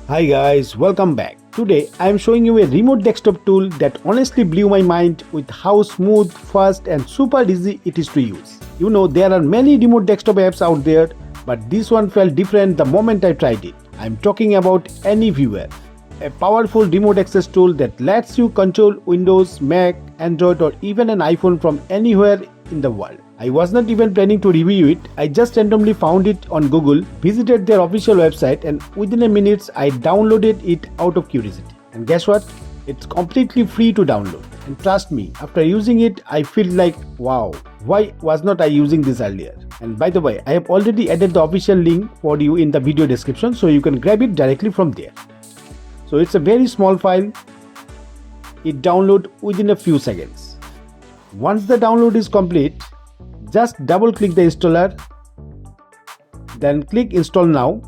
Hi guys, welcome back. Today I am showing you a remote desktop tool that honestly blew my mind with how smooth, fast and super easy it is to use. You know, there are many remote desktop apps out there, but this one felt different the moment I tried it. I am talking about AnyViewer, a powerful remote access tool that lets you control Windows, Mac, Android or even an iPhone from anywhere in the world. I was not even planning to review it. I just randomly found it on Google, visited their official website and within a minute I downloaded it out of curiosity. And guess what? It's completely free to download. And trust me, after using it, I feel like, wow, why was not I using this earlier? And by the way, I have already added the official link for you in the video description so you can grab it directly from there. So it's a very small file. It downloads within a few seconds. Once the download is complete, just double click the installer, then click install now,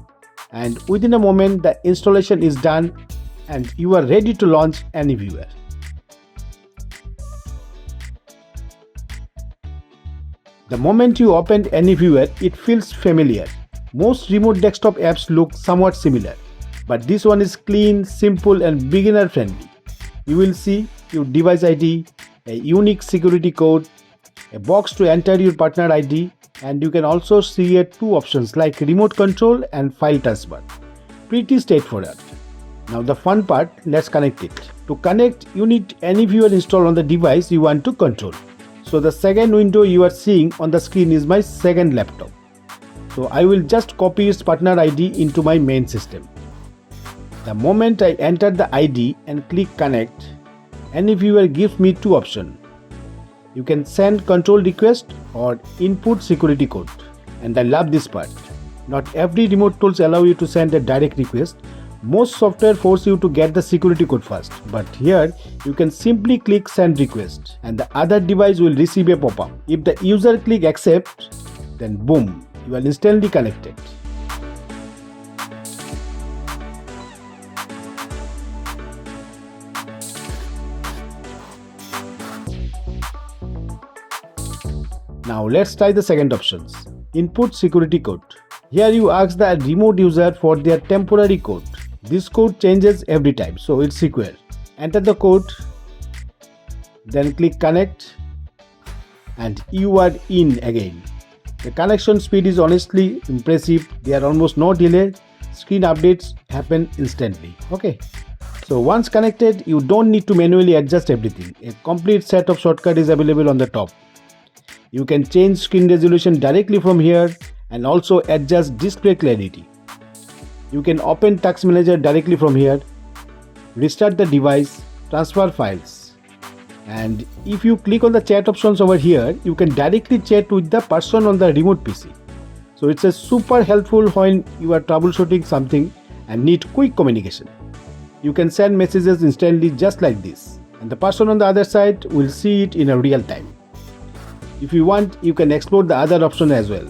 and within a moment the installation is done and you are ready to launch AnyViewer. The moment you open AnyViewer, it feels familiar. Most remote desktop apps look somewhat similar, but this one is clean, simple and beginner friendly. You will see your device ID, a unique security code, a box to enter your partner ID, and you can also see two options like remote control and file transfer. Pretty straightforward. Now the fun part, let's connect it. To connect, you need AnyViewer installed on the device you want to control. So the second window you are seeing on the screen is my second laptop. So I will just copy its partner ID into my main system. The moment I enter the ID and click connect, AnyViewer gives me two options. You can send control request or input security code. And I love this part. Not every remote tools allow you to send a direct request. Most software force you to get the security code first. But here you can simply click send request and the other device will receive a pop-up. If the user click accept, then boom, you are instantly connected. Now let's try the second options. Input security code. Here you ask the remote user for their temporary code. This code changes every time, so it's secure. Enter the code, then click connect and you are in again. The connection speed is honestly impressive. There are almost no delay. Screen updates happen instantly. Okay. So once connected, you don't need to manually adjust everything. A complete set of shortcuts is available on the top. You can change screen resolution directly from here and also adjust display clarity. You can open Task Manager directly from here, restart the device, transfer files. And if you click on the chat options over here, you can directly chat with the person on the remote PC. So it's a super helpful when you are troubleshooting something and need quick communication. You can send messages instantly just like this, and the person on the other side will see it in a real time. If you want, you can explore the other option as well.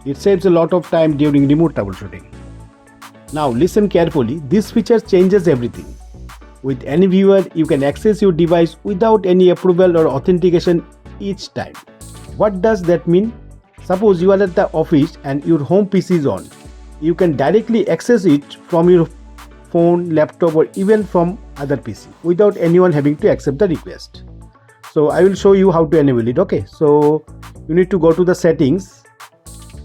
It saves a lot of time during remote troubleshooting. Now listen carefully, this feature changes everything. With AnyViewer, you can access your device without any approval or authentication each time. What does that mean? Suppose you are at the office and your home PC is on. You can directly access it from your phone, laptop or even from other PC without anyone having to accept the request. So I will show you how to enable it. Okay, so you need to go to the settings,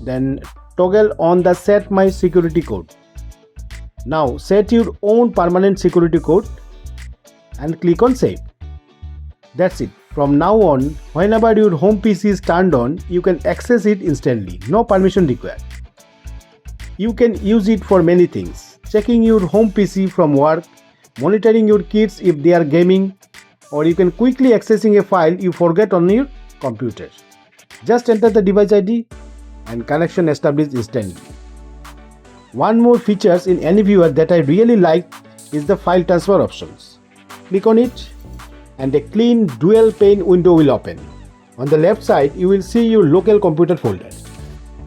then toggle on the set my security code. Now set your own permanent security code and click on save. That's it. From now on, whenever your home PC is turned on, you can access it instantly. No permission required. You can use it for many things. Checking your home PC from work, monitoring your kids if they are gaming, or you can quickly accessing a file you forget on your computer. Just enter the device ID and connection established instantly. One more features in AnyViewer that I really like is the file transfer options. Click on it and a clean dual pane window will open. On the left side you will see your local computer folder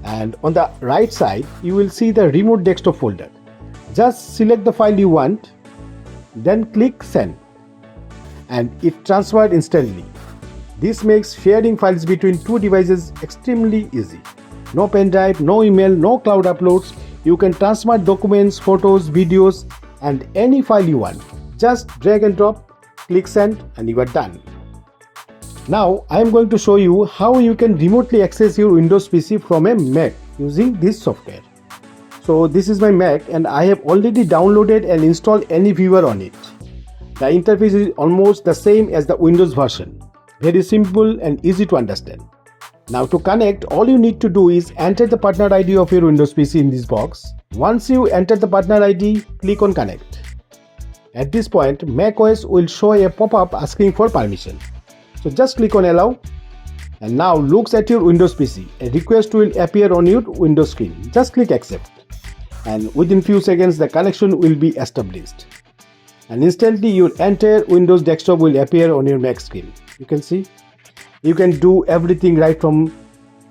and on the right side you will see the remote desktop folder. Just select the file you want, then click send. And it transferred instantly. This makes sharing files between two devices extremely easy. No pen drive, no email, no cloud uploads. You can transfer documents, photos, videos and any file you want. Just drag and drop, click send, and you are done. Now I am going to show you how you can remotely access your Windows PC from a Mac using this software. So this is my Mac and I have already downloaded and installed AnyViewer on it. The interface is almost the same as the Windows version. Very simple and easy to understand. Now to connect, all you need to do is enter the partner ID of your Windows PC in this box. Once you enter the partner ID, click on connect. At this point, macOS will show a pop-up asking for permission. So just click on allow, and now looks at your Windows PC. A request will appear on your Windows screen. Just click accept, and within few seconds the connection will be established. And instantly your entire Windows desktop will appear on your Mac screen. You can see. You can do everything right from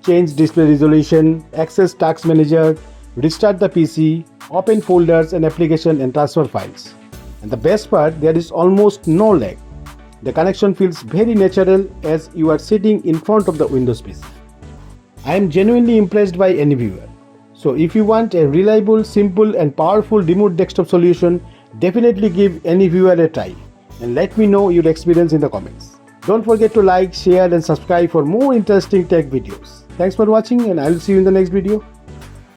change display resolution, access task manager, restart the PC, open folders and application and transfer files. And the best part, there is almost no lag. The connection feels very natural as you are sitting in front of the Windows PC. I am genuinely impressed by AnyViewer. So if you want a reliable, simple and powerful remote desktop solution, definitely give AnyViewer a try and let me know your experience in the comments. Don't forget to like, share and subscribe for more interesting tech videos. Thanks for watching and I will see you in the next video.